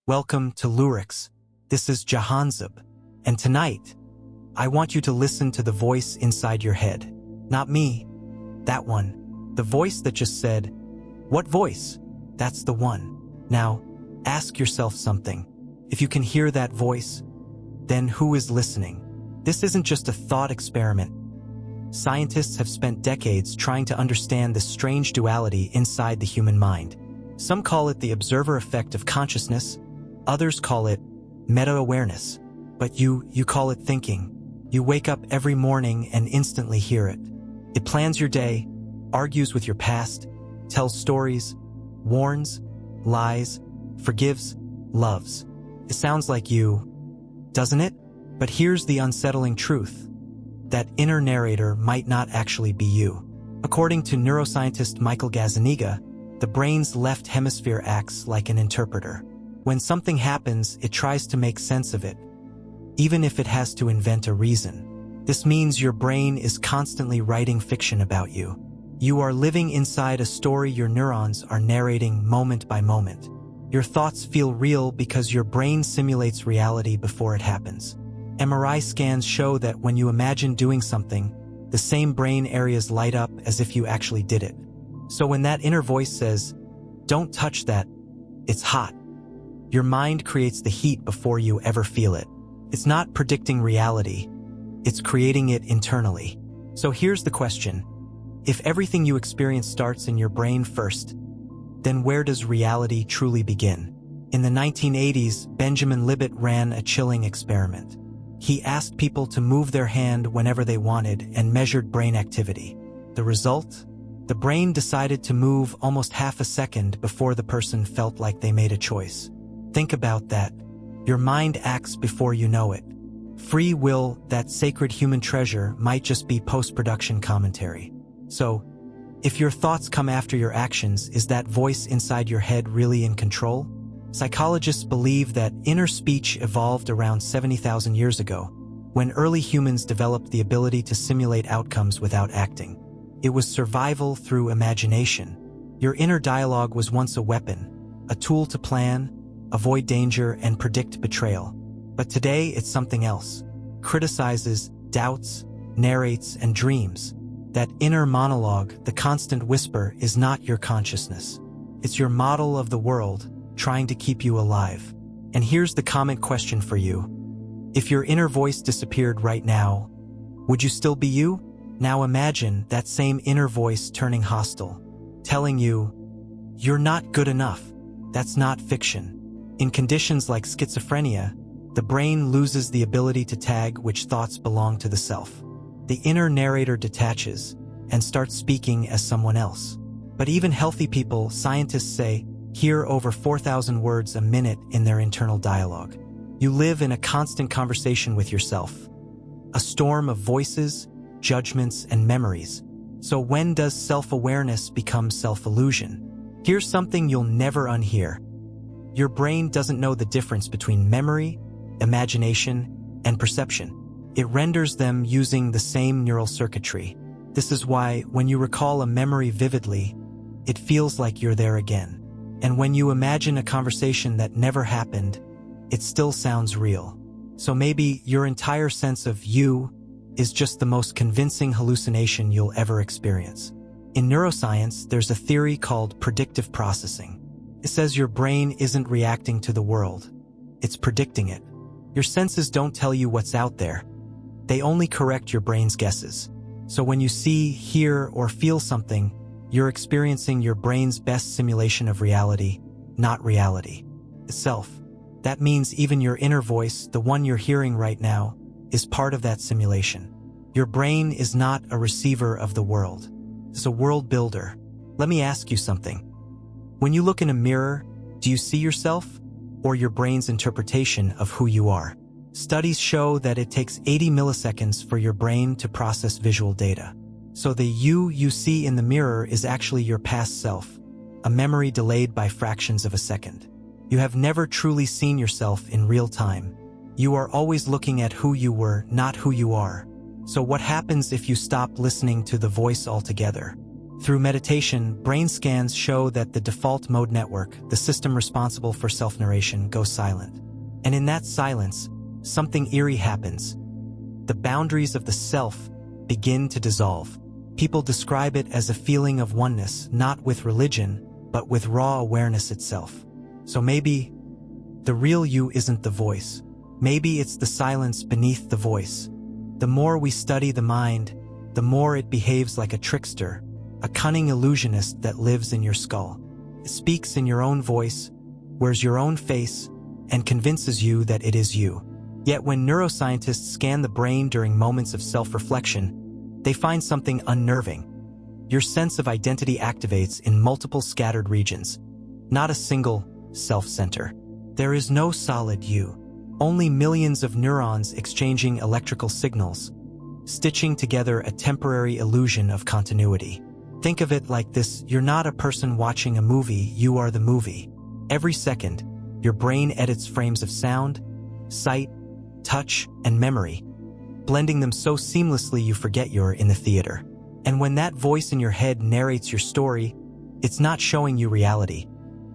Welcome to Lurix. This is Jahanzaib, and tonight, I want you to listen to the voice inside your head. Not me, that one. The voice that just said, "What voice?" That's the one. Now, ask yourself something. If you can hear that voice, then who is listening? This isn't just a thought experiment. Scientists have spent decades trying to understand this strange duality inside the human mind. Some call it the observer effect of consciousness. Others call it meta-awareness. But you call it thinking. You wake up every morning and instantly hear it. It plans your day, argues with your past, tells stories, warns, lies, forgives, loves. It sounds like you, doesn't it? But here's the unsettling truth. That inner narrator might not actually be you. According to neuroscientist Michael Gazzaniga, the brain's left hemisphere acts like an interpreter. When something happens, it tries to make sense of it, even if it has to invent a reason. This means your brain is constantly writing fiction about you. You are living inside a story your neurons are narrating moment by moment. Your thoughts feel real because your brain simulates reality before it happens. MRI scans show that when you imagine doing something, the same brain areas light up as if you actually did it. So when that inner voice says, "Don't touch that, it's hot," your mind creates the heat before you ever feel it. It's not predicting reality, it's creating it internally. So here's the question. If everything you experience starts in your brain first, then where does reality truly begin? In the 1980s, Benjamin Libet ran a chilling experiment. He asked people to move their hand whenever they wanted and measured brain activity. The result? The brain decided to move almost half a second before the person felt like they made a choice. Think about that. Your mind acts before you know it. Free will, that sacred human treasure, might just be post-production commentary. So, if your thoughts come after your actions, is that voice inside your head really in control? Psychologists believe that inner speech evolved around 70,000 years ago, when early humans developed the ability to simulate outcomes without acting. It was survival through imagination. Your inner dialogue was once a weapon, a tool to plan, avoid danger, and predict betrayal. But today it's something else. Criticizes, doubts, narrates, and dreams. That inner monologue, the constant whisper, is not your consciousness. It's your model of the world, trying to keep you alive. And here's the comment question for you. If your inner voice disappeared right now, would you still be you? Now imagine that same inner voice turning hostile, telling you, "You're not good enough." That's not fiction. In conditions like schizophrenia, the brain loses the ability to tag which thoughts belong to the self. The inner narrator detaches and starts speaking as someone else. But even healthy people, scientists say, hear over 4,000 words a minute in their internal dialogue. You live in a constant conversation with yourself, a storm of voices, judgments, and memories. So when does self-awareness become self-illusion? Here's something you'll never unhear. Your brain doesn't know the difference between memory, imagination, and perception. It renders them using the same neural circuitry. This is why, when you recall a memory vividly, it feels like you're there again. And when you imagine a conversation that never happened, it still sounds real. So maybe your entire sense of you is just the most convincing hallucination you'll ever experience. In neuroscience, there's a theory called predictive processing. It says your brain isn't reacting to the world, it's predicting it. Your senses don't tell you what's out there. They only correct your brain's guesses. So when you see, hear, or feel something, you're experiencing your brain's best simulation of reality, not reality itself. That means even your inner voice, the one you're hearing right now, is part of that simulation. Your brain is not a receiver of the world. It's a world builder. Let me ask you something. When you look in a mirror, do you see yourself or your brain's interpretation of who you are? Studies show that it takes 80 milliseconds for your brain to process visual data. So the you see in the mirror is actually your past self, a memory delayed by fractions of a second. You have never truly seen yourself in real time. You are always looking at who you were, not who you are. So what happens if you stop listening to the voice altogether? Through meditation, brain scans show that the default mode network, the system responsible for self-narration, goes silent. And in that silence, something eerie happens. The boundaries of the self begin to dissolve. People describe it as a feeling of oneness, not with religion, but with raw awareness itself. So maybe the real you isn't the voice. Maybe it's the silence beneath the voice. The more we study the mind, the more it behaves like a trickster, a cunning illusionist that lives in your skull. It speaks in your own voice, wears your own face, and convinces you that it is you. Yet when neuroscientists scan the brain during moments of self-reflection, they find something unnerving. Your sense of identity activates in multiple scattered regions, not a single self-center. There is no solid you, only millions of neurons exchanging electrical signals, stitching together a temporary illusion of continuity. Think of it like this: you're not a person watching a movie, you are the movie. Every second, your brain edits frames of sound, sight, touch, and memory, blending them so seamlessly you forget you're in the theater. And when that voice in your head narrates your story, it's not showing you reality.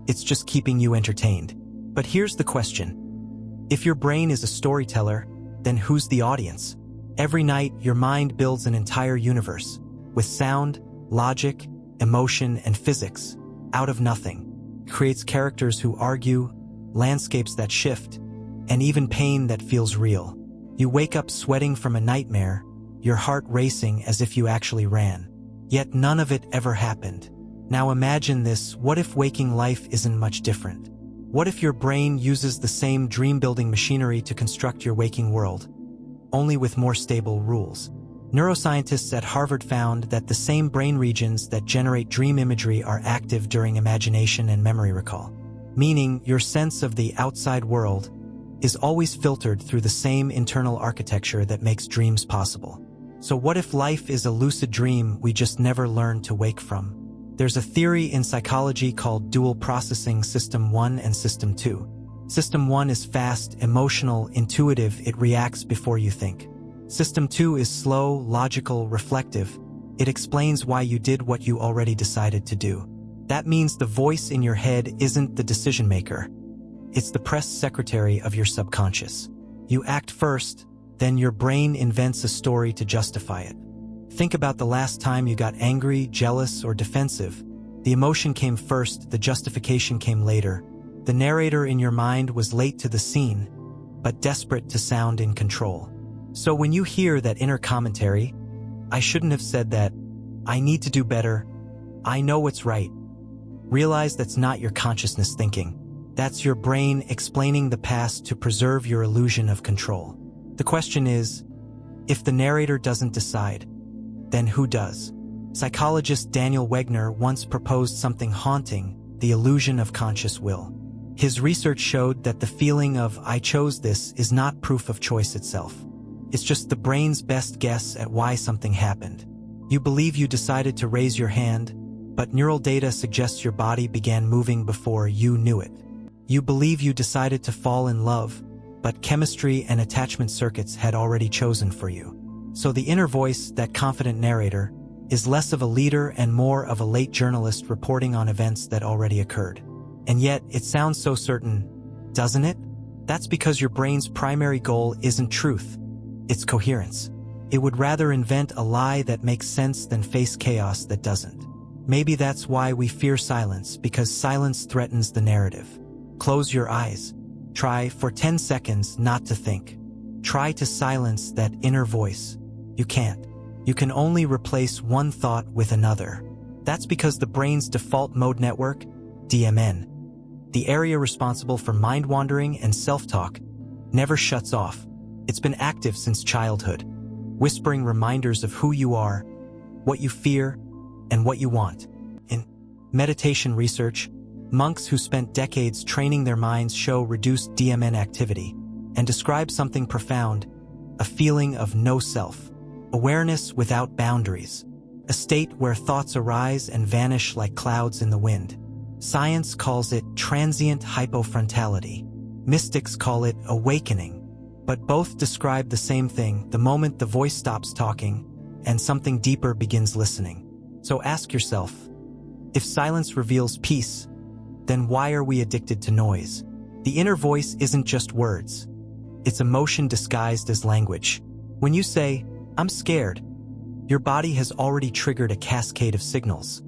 It's just keeping you entertained. But here's the question. If your brain is a storyteller, then who's the audience? Every night, your mind builds an entire universe, with sound, logic, emotion, and physics, out of nothing. It creates characters who argue, landscapes that shift, and even pain that feels real. You wake up sweating from a nightmare, your heart racing as if you actually ran. Yet none of it ever happened. Now imagine this: what if waking life isn't much different? What if your brain uses the same dream-building machinery to construct your waking world, only with more stable rules? Neuroscientists at Harvard found that the same brain regions that generate dream imagery are active during imagination and memory recall, meaning your sense of the outside world is always filtered through the same internal architecture that makes dreams possible. So what if life is a lucid dream we just never learn to wake from? There's a theory in psychology called dual processing System 1 and System 2. System 1 is fast, emotional, intuitive, it reacts before you think. System 2 is slow, logical, reflective. It explains why you did what you already decided to do. That means the voice in your head isn't the decision maker. It's the press secretary of your subconscious. You act first, then your brain invents a story to justify it. Think about the last time you got angry, jealous, or defensive. The emotion came first, the justification came later. The narrator in your mind was late to the scene, but desperate to sound in control. So when you hear that inner commentary, "I shouldn't have said that," "I need to do better," "I know what's right," realize that's not your consciousness thinking. That's your brain explaining the past to preserve your illusion of control. The question is, if the narrator doesn't decide, then who does? Psychologist Daniel Wegner once proposed something haunting: the illusion of conscious will. His research showed that the feeling of "I chose this" is not proof of choice itself. It's just the brain's best guess at why something happened. You believe you decided to raise your hand, but neural data suggests your body began moving before you knew it. You believe you decided to fall in love, but chemistry and attachment circuits had already chosen for you. So the inner voice, that confident narrator, is less of a leader and more of a late journalist reporting on events that already occurred. And yet, it sounds so certain, doesn't it? That's because your brain's primary goal isn't truth, it's coherence. It would rather invent a lie that makes sense than face chaos that doesn't. Maybe that's why we fear silence, because silence threatens the narrative. Close your eyes. Try for 10 seconds not to think. Try to silence that inner voice. You can't. You can only replace one thought with another. That's because the brain's default mode network, DMN, the area responsible for mind wandering and self-talk, never shuts off. It's been active since childhood, whispering reminders of who you are, what you fear, and what you want. In meditation research, monks who spent decades training their minds show reduced DMN activity and describe something profound: a feeling of no self, awareness without boundaries, a state where thoughts arise and vanish like clouds in the wind. Science calls it transient hypofrontality. Mystics call it awakening. But both describe the same thing: the moment the voice stops talking and something deeper begins listening. So ask yourself, if silence reveals peace, then why are we addicted to noise? The inner voice isn't just words. It's emotion disguised as language. When you say, "I'm scared," your body has already triggered a cascade of signals.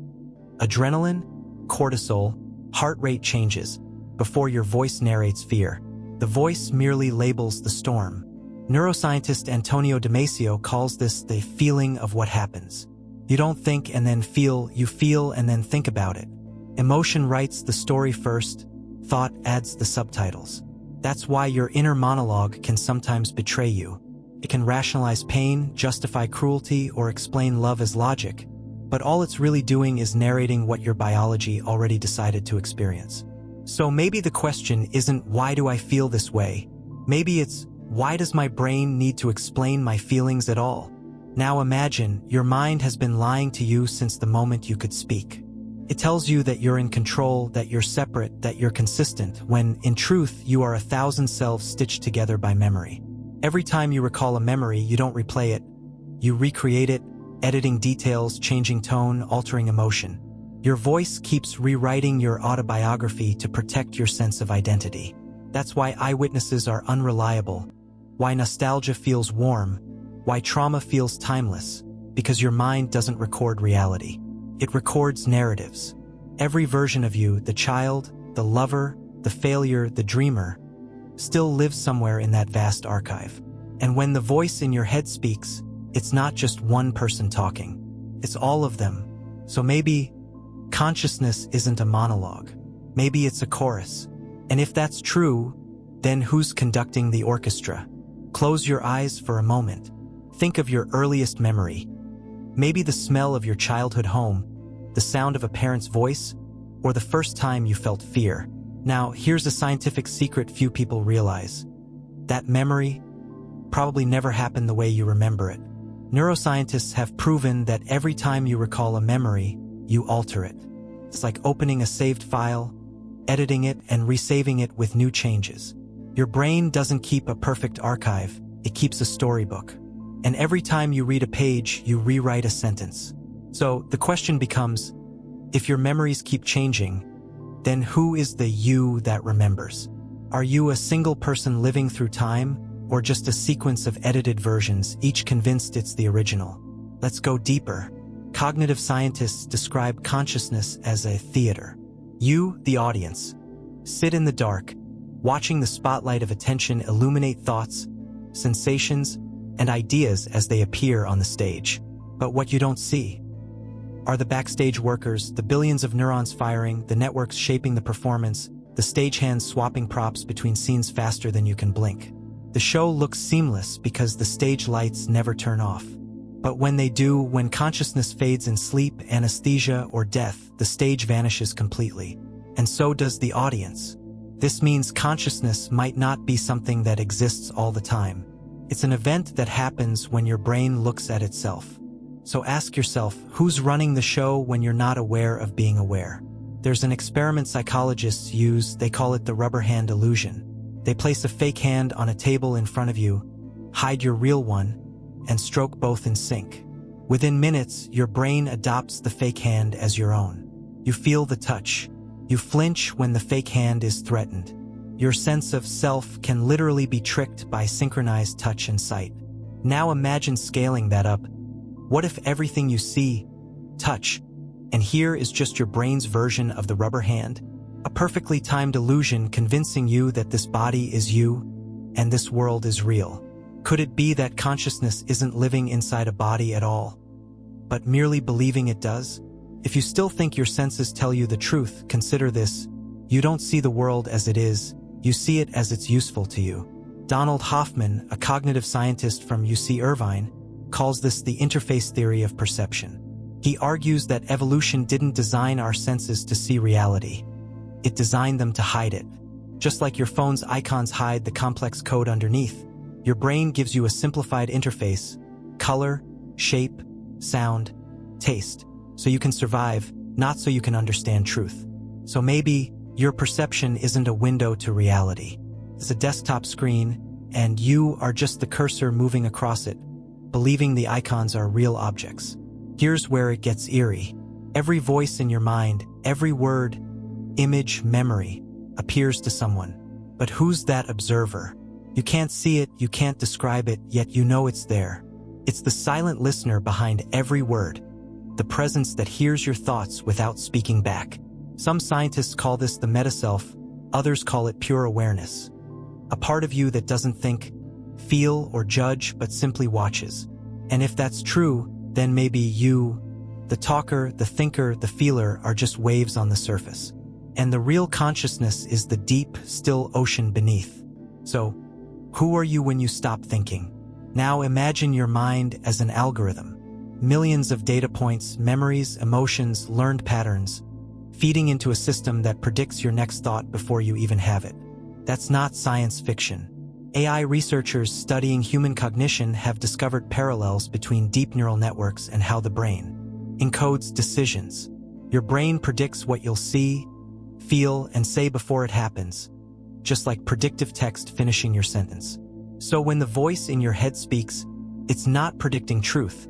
Adrenaline, cortisol, heart rate changes before your voice narrates fear. The voice merely labels the storm. Neuroscientist Antonio Damasio calls this the feeling of what happens. You don't think and then feel, you feel and then think about it. Emotion writes the story first, thought adds the subtitles. That's why your inner monologue can sometimes betray you. It can rationalize pain, justify cruelty, or explain love as logic, but all it's really doing is narrating what your biology already decided to experience. So maybe the question isn't why do I feel this way? Maybe it's why does my brain need to explain my feelings at all? Now imagine your mind has been lying to you since the moment you could speak. It tells you that you're in control, that you're separate, that you're consistent, when, in truth, you are 1,000 selves stitched together by memory. Every time you recall a memory, you don't replay it. You recreate it, editing details, changing tone, altering emotion. Your voice keeps rewriting your autobiography to protect your sense of identity. That's why eyewitnesses are unreliable, why nostalgia feels warm, why trauma feels timeless, because your mind doesn't record reality. It records narratives. Every version of you, the child, the lover, the failure, the dreamer, still lives somewhere in that vast archive. And when the voice in your head speaks, it's not just one person talking. It's all of them. So maybe consciousness isn't a monologue. Maybe it's a chorus. And if that's true, then who's conducting the orchestra? Close your eyes for a moment. Think of your earliest memory. Maybe the smell of your childhood home, the sound of a parent's voice, or the first time you felt fear. Now, here's a scientific secret few people realize. That memory probably never happened the way you remember it. Neuroscientists have proven that every time you recall a memory, you alter it. It's like opening a saved file, editing it, and resaving it with new changes. Your brain doesn't keep a perfect archive, it keeps a storybook. And every time you read a page, you rewrite a sentence. So the question becomes, if your memories keep changing, then who is the you that remembers? Are you a single person living through time, or just a sequence of edited versions, each convinced it's the original? Let's go deeper. Cognitive scientists describe consciousness as a theater. You, the audience, sit in the dark, watching the spotlight of attention illuminate thoughts, sensations, and ideas as they appear on the stage. But what you don't see are the backstage workers, the billions of neurons firing, the networks shaping the performance, the stagehands swapping props between scenes faster than you can blink. The show looks seamless because the stage lights never turn off. But when they do, when consciousness fades in sleep, anesthesia, or death, the stage vanishes completely. And so does the audience. This means consciousness might not be something that exists all the time. It's an event that happens when your brain looks at itself. So ask yourself, who's running the show when you're not aware of being aware? There's an experiment psychologists use, they call it the rubber hand illusion. They place a fake hand on a table in front of you, hide your real one, and stroke both in sync. Within minutes, your brain adopts the fake hand as your own. You feel the touch. You flinch when the fake hand is threatened. Your sense of self can literally be tricked by synchronized touch and sight. Now imagine scaling that up. What if everything you see, touch, and hear is just your brain's version of the rubber hand? A perfectly timed illusion convincing you that this body is you and this world is real. Could it be that consciousness isn't living inside a body at all, but merely believing it does? If you still think your senses tell you the truth, consider this. You don't see the world as it is, you see it as it's useful to you. Donald Hoffman, a cognitive scientist from UC Irvine, calls this the interface theory of perception. He argues that evolution didn't design our senses to see reality. It designed them to hide it. Just like your phone's icons hide the complex code underneath, your brain gives you a simplified interface, color, shape, sound, taste, so you can survive, not so you can understand truth. So maybe your perception isn't a window to reality. It's a desktop screen, and you are just the cursor moving across it, believing the icons are real objects. Here's where it gets eerie. Every voice in your mind, every word, image, memory, appears to someone. But who's that observer? You can't see it, you can't describe it, yet you know it's there. It's the silent listener behind every word, the presence that hears your thoughts without speaking back. Some scientists call this the meta-self, others call it pure awareness. A part of you that doesn't think, feel, or judge, but simply watches. And if that's true, then maybe you, the talker, the thinker, the feeler, are just waves on the surface. And the real consciousness is the deep, still ocean beneath. So, who are you when you stop thinking? Now imagine your mind as an algorithm. Millions of data points, memories, emotions, learned patterns, feeding into a system that predicts your next thought before you even have it. That's not science fiction. AI researchers studying human cognition have discovered parallels between deep neural networks and how the brain encodes decisions. Your brain predicts what you'll see, feel, and say before it happens, just like predictive text finishing your sentence. So when the voice in your head speaks, it's not predicting truth.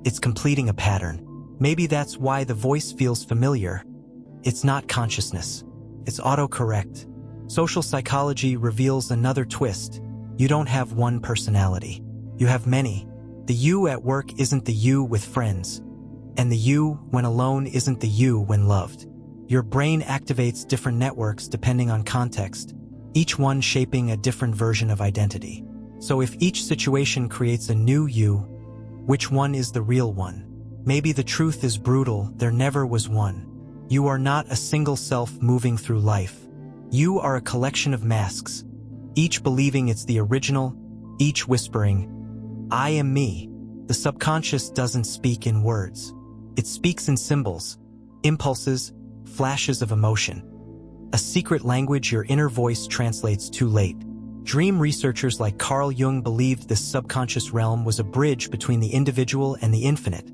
It's completing a pattern. Maybe that's why the voice feels familiar. It's not consciousness. It's autocorrect. Social psychology reveals another twist. You don't have one personality. You have many. The you at work isn't the you with friends. And the you when alone isn't the you when loved. Your brain activates different networks depending on context, each one shaping a different version of identity. So if each situation creates a new you, which one is the real one? Maybe the truth is brutal, there never was one. You are not a single self moving through life. You are a collection of masks, each believing it's the original, each whispering, I am me. The subconscious doesn't speak in words. It speaks in symbols, impulses, flashes of emotion. A secret language your inner voice translates too late. Dream researchers like Carl Jung believed this subconscious realm was a bridge between the individual and the infinite,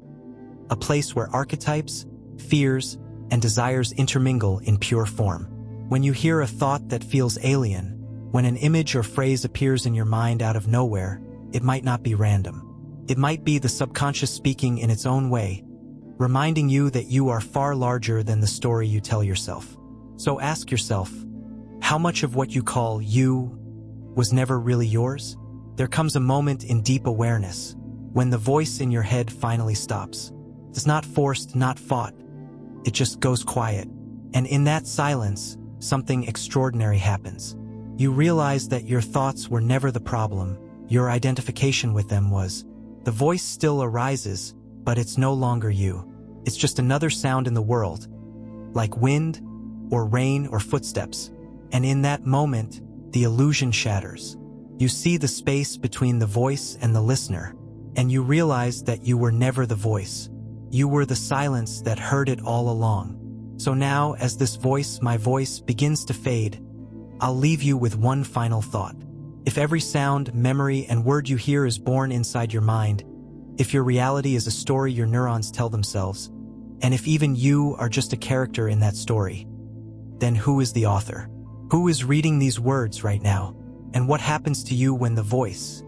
a place where archetypes, fears, and desires intermingle in pure form. When you hear a thought that feels alien, when an image or phrase appears in your mind out of nowhere, it might not be random. It might be the subconscious speaking in its own way, reminding you that you are far larger than the story you tell yourself. So ask yourself, how much of what you call you was never really yours? There comes a moment in deep awareness, when the voice in your head finally stops. It's not forced, not fought. It just goes quiet. And in that silence, something extraordinary happens. You realize that your thoughts were never the problem, your identification with them was. The voice still arises, but it's no longer you. It's just another sound in the world, like wind, or rain, or footsteps. And in that moment, the illusion shatters. You see the space between the voice and the listener, and you realize that you were never the voice. You were the silence that heard it all along. So now, as this voice, my voice, begins to fade, I'll leave you with one final thought. If every sound, memory, and word you hear is born inside your mind, if your reality is a story your neurons tell themselves, and if even you are just a character in that story, then who is the author? Who is reading these words right now? And what happens to you when the voice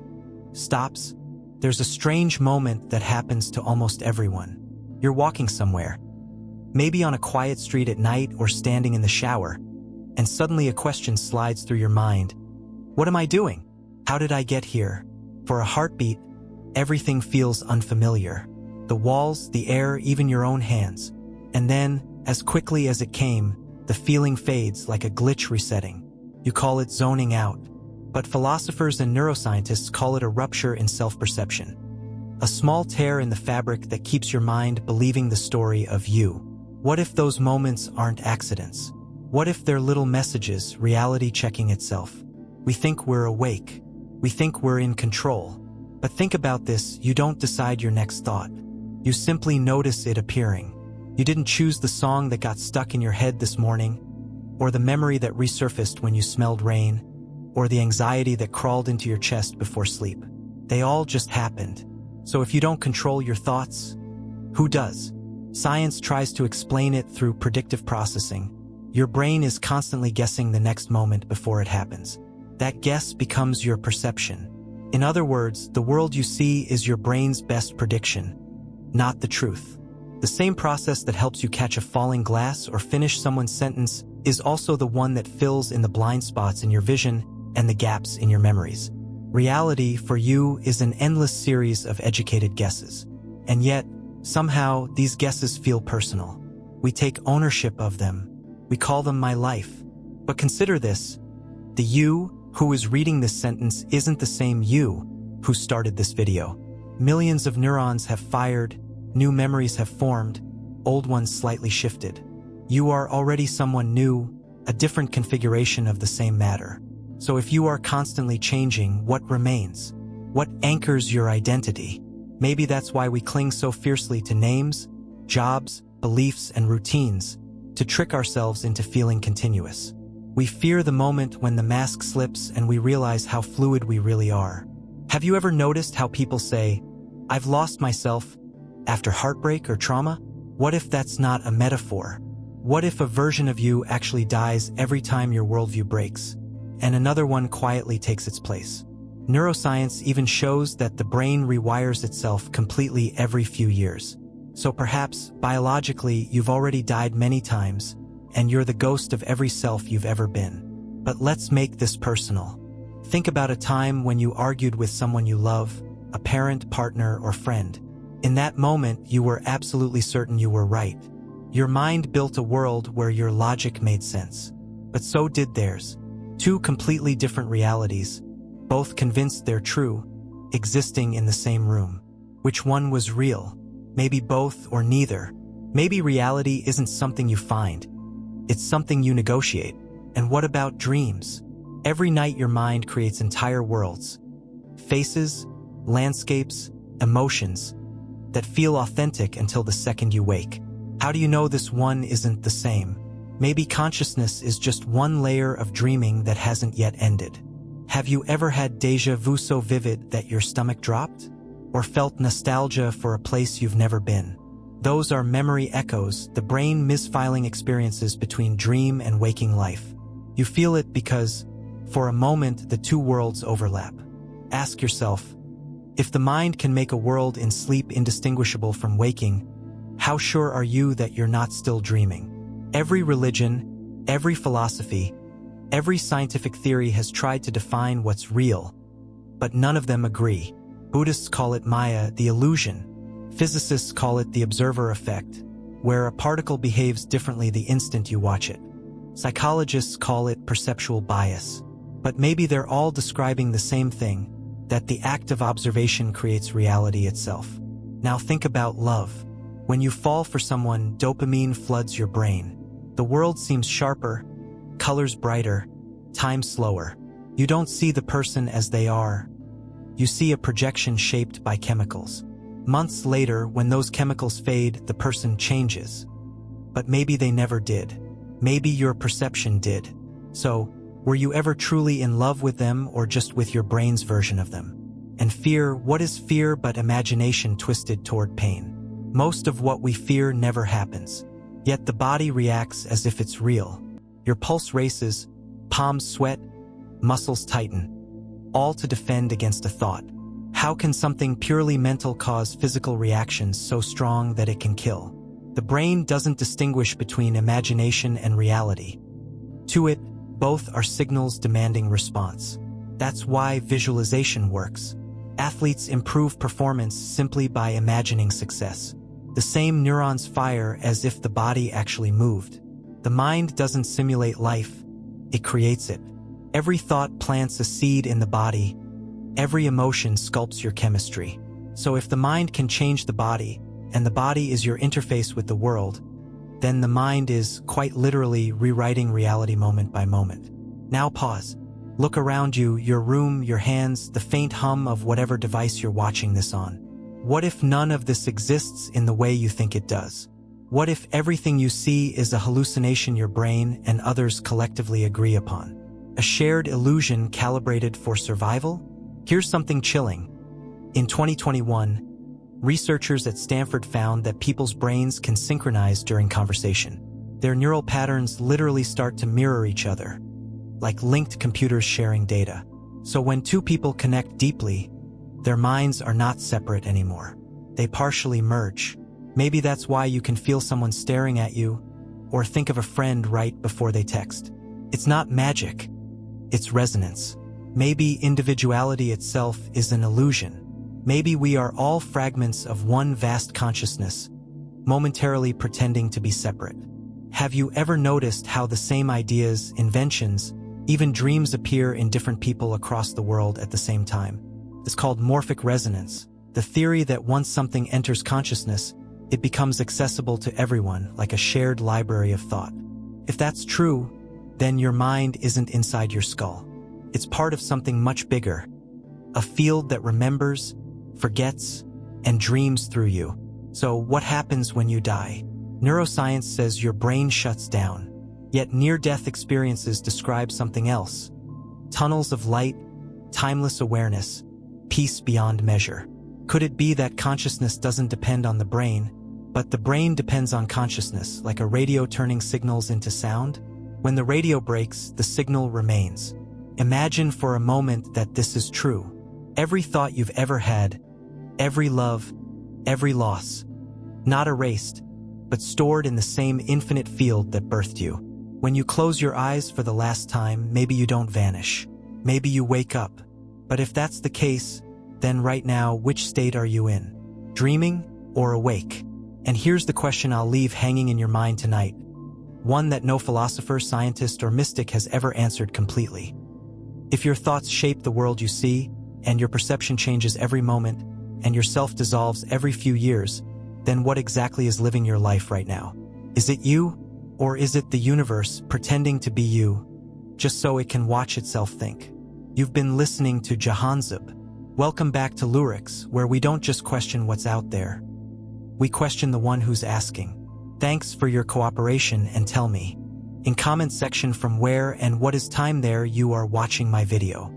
stops? There's a strange moment that happens to almost everyone. You're walking somewhere, maybe on a quiet street at night or standing in the shower, and suddenly a question slides through your mind. What am I doing? How did I get here? For a heartbeat, everything feels unfamiliar. The walls, the air, even your own hands. And then, as quickly as it came, the feeling fades like a glitch resetting. You call it zoning out. But philosophers and neuroscientists call it a rupture in self-perception. A small tear in the fabric that keeps your mind believing the story of you. What if those moments aren't accidents? What if they're little messages, reality checking itself? We think we're awake. We think we're in control. But think about this, you don't decide your next thought. You simply notice it appearing. You didn't choose the song that got stuck in your head this morning, or the memory that resurfaced when you smelled rain, or the anxiety that crawled into your chest before sleep. They all just happened. So if you don't control your thoughts, who does? Science tries to explain it through predictive processing. Your brain is constantly guessing the next moment before it happens. That guess becomes your perception. In other words, the world you see is your brain's best prediction. not the truth. The same process that helps you catch a falling glass or finish someone's sentence is also the one that fills in the blind spots in your vision and the gaps in your memories. Reality, for you, is an endless series of educated guesses. And yet, somehow, these guesses feel personal. We take ownership of them. We call them my life. But consider this. The you who is reading this sentence isn't the same you who started this video. Millions of neurons have fired, new memories have formed, old ones slightly shifted. You are already someone new, a different configuration of the same matter. So if you are constantly changing, what remains? What anchors your identity? Maybe that's why we cling so fiercely to names, jobs, beliefs, and routines, to trick ourselves into feeling continuous. We fear the moment when the mask slips and we realize how fluid we really are. Have you ever noticed how people say, "I've lost myself," after heartbreak or trauma? What if that's not a metaphor? What if a version of you actually dies every time your worldview breaks, and another one quietly takes its place? Neuroscience even shows that the brain rewires itself completely every few years. So perhaps, biologically, you've already died many times, and you're the ghost of every self you've ever been. But let's make this personal. Think about a time when you argued with someone you love, a parent, partner, or friend. In that moment, you were absolutely certain you were right. Your mind built a world where your logic made sense. But so did theirs. Two completely different realities, both convinced they're true, existing in the same room. Which one was real? Maybe both or neither. Maybe reality isn't something you find. It's something you negotiate. And what about dreams? Every night your mind creates entire worlds. Faces, landscapes, emotions that feel authentic until the second you wake. How do you know this one isn't the same? Maybe consciousness is just one layer of dreaming that hasn't yet ended. Have you ever had déjà vu so vivid that your stomach dropped? Or felt nostalgia for a place you've never been? Those are memory echoes, the brain misfiling experiences between dream and waking life. You feel it because, for a moment, the two worlds overlap. Ask yourself, if the mind can make a world in sleep indistinguishable from waking, how sure are you that you're not still dreaming? Every religion, every philosophy, every scientific theory has tried to define what's real, but none of them agree. Buddhists call it Maya, the illusion. Physicists call it the observer effect, where a particle behaves differently the instant you watch it. Psychologists call it perceptual bias. But maybe they're all describing the same thing, that the act of observation creates reality itself. Now think about love. When you fall for someone, dopamine floods your brain. The world seems sharper, colors brighter, time slower. You don't see the person as they are. You see a projection shaped by chemicals. Months later, when those chemicals fade, the person changes. But maybe they never did. Maybe your perception did. So, were you ever truly in love with them or just with your brain's version of them? And fear, what is fear but imagination twisted toward pain? Most of what we fear never happens. Yet the body reacts as if it's real. Your pulse races, palms sweat, muscles tighten, all to defend against a thought. How can something purely mental cause physical reactions so strong that it can kill? The brain doesn't distinguish between imagination and reality. To it, both are signals demanding response. That's why visualization works. Athletes improve performance simply by imagining success. The same neurons fire as if the body actually moved. The mind doesn't simulate life, it creates it. Every thought plants a seed in the body. Every emotion sculpts your chemistry. So if the mind can change the body, and the body is your interface with the world, then the mind is, quite literally, rewriting reality moment by moment. Now pause. Look around you, your room, your hands, the faint hum of whatever device you're watching this on. What if none of this exists in the way you think it does? What if everything you see is a hallucination your brain and others collectively agree upon? A shared illusion calibrated for survival? Here's something chilling. In 2021, researchers at Stanford found that people's brains can synchronize during conversation. Their neural patterns literally start to mirror each other, like linked computers sharing data. So when two people connect deeply, their minds are not separate anymore. they partially merge. Maybe that's why you can feel someone staring at you, or think of a friend right before they text. It's not magic, it's resonance. Maybe individuality itself is an illusion. Maybe we are all fragments of one vast consciousness, momentarily pretending to be separate. Have you ever noticed how the same ideas, inventions, even dreams appear in different people across the world at the same time? It's called morphic resonance, the theory that once something enters consciousness, it becomes accessible to everyone like a shared library of thought. If that's true, then your mind isn't inside your skull. It's part of something much bigger, a field that remembers, forgets, and dreams through you. So what happens when you die? Neuroscience says your brain shuts down, yet near-death experiences describe something else. Tunnels of light, timeless awareness, peace beyond measure. Could it be that consciousness doesn't depend on the brain, but the brain depends on consciousness, like a radio turning signals into sound? When the radio breaks, the signal remains. Imagine for a moment that this is true. Every thought you've ever had, every love, every loss, not erased, but stored in the same infinite field that birthed you. When you close your eyes for the last time, maybe you don't vanish. Maybe you wake up. But if that's the case, then right now, which state are you in? Dreaming or awake? And here's the question I'll leave hanging in your mind tonight. One that no philosopher, scientist, or mystic has ever answered completely. If your thoughts shape the world you see, and your perception changes every moment, and your self dissolves every few years, then what exactly is living your life right now? Is it you, or is it the universe pretending to be you, just so it can watch itself think? You've been listening to Jahanzaib. Welcome back to Lurix, where we don't just question what's out there. We question the one who's asking. Thanks for your cooperation, and tell me in comment section from where and what is time there you are watching my video.